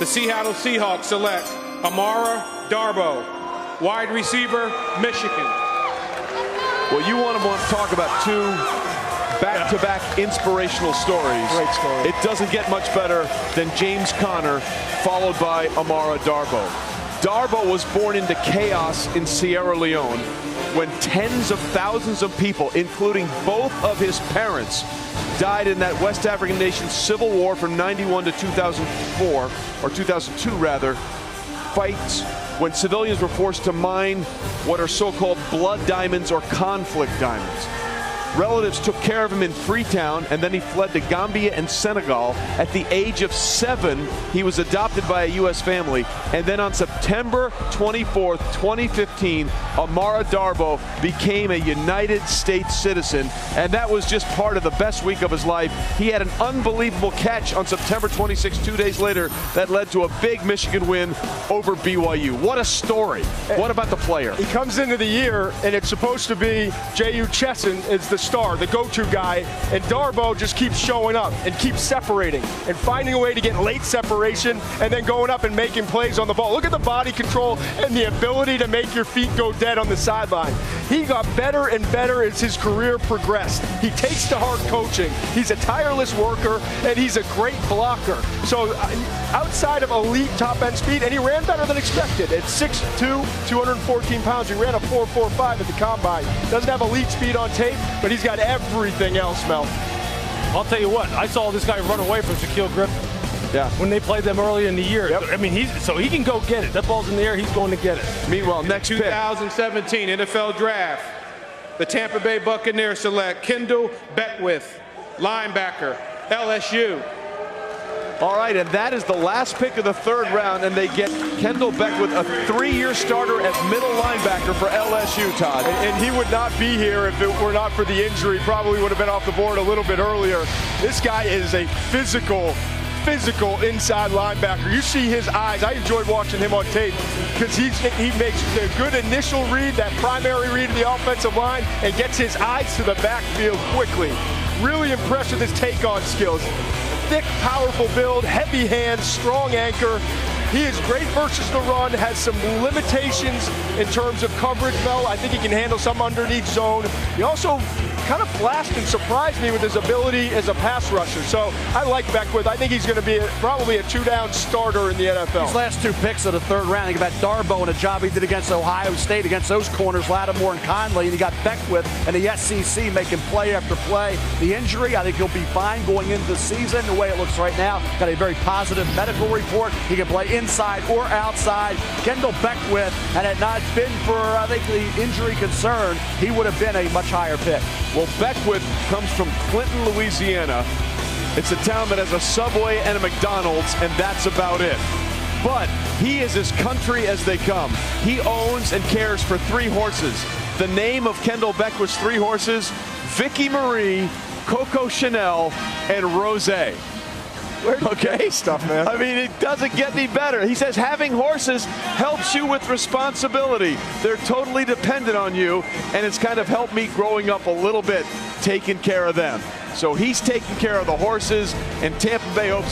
The Seattle Seahawks select Amara Darboh, wide receiver, Michigan. Well, you want to talk about two back-to-back inspirational stories. Great story. It doesn't get much better than James Conner, followed by Amara Darboh. Darboh was born into chaos in Sierra Leone when tens of thousands of people, including both of his parents, died in that West African nation's civil war from 91 to 2004, or 2002 rather, fights when civilians were forced to mine what are so-called blood diamonds or conflict diamonds. Relatives took care of him in Freetown, and then he fled to Gambia and Senegal. At the age of 7, he was adopted by a U.S. family. And then on September 24th, 2015, Amara Darboh became a United States citizen. And that was just part of the best week of his life. He had an unbelievable catch on September 26th, 2 days later, that led to a big Michigan win over BYU. What a story. What about the player? He comes into the year, and it's supposed to be J.U. Chesson is the star, the go-to guy, and Darboh just keeps showing up and keeps separating and finding a way to get late separation and then going up and making plays on the ball. Look at the body control and the ability to make your feet go dead on the sideline. He got better and better as his career progressed. He takes to hard coaching. He's a tireless worker, and he's a great blocker. So outside of elite top-end speed, and he ran better than expected. At 6'2", 214 pounds, he ran a 4.45 at the combine. Doesn't have elite speed on tape, but he's got everything else, Mel. I'll tell you what, I saw this guy run away from Shaquille Griffin. Yeah. When they played them early in the year. Yep. I mean, so he can go get it. That ball's in the air, he's going to get it. Meanwhile, next pick. 2017 NFL Draft. The Tampa Bay Buccaneers select Kendell Beckwith, linebacker, LSU. All right, and that is the last pick of the third round, and they get Kendell Beckwith, a 3-year starter at middle linebacker for LSU, Todd. And he would not be here if it were not for the injury. Probably would have been off the board a little bit earlier. This guy is a physical inside linebacker. You see his eyes. I enjoyed watching him on tape because he makes the good initial read, that primary read of the offensive line, and gets his eyes to the backfield quickly. Really impressed with his take-on skills. Thick, powerful build, heavy hands, strong anchor. He is great versus the run, has some limitations in terms of coverage, Mel. I think he can handle some underneath zone. He also kind of flashed and surprised me with his ability as a pass rusher. So I like Beckwith. I think he's going to be probably a 2-down starter in the NFL. These last 2 picks of the third round, think about Darboh and a job he did against Ohio State, against those corners, Lattimore and Conley, and he got Beckwith and the SEC making play after play. The injury, I think he'll be fine going into the season the way it looks right now. Got a very positive medical report. He can play inside or outside. Kendell Beckwith, and had not been for, I think, the injury concern, he would have been a much higher pick. Well, Beckwith comes from Clinton, Louisiana. It's a town that has a Subway and a McDonald's, and that's about it. But he is as country as they come. He owns and cares for 3 horses. The name of Kendell Beckwith's 3 horses: Vicky Marie, Coco Chanel, and Rosé. Okay, stuff, man. I mean, it doesn't get any better. He says having horses helps you with responsibility. They're totally dependent on you, and it's kind of helped me growing up a little bit, taking care of them. So he's taking care of the horses, and Tampa Bay hopes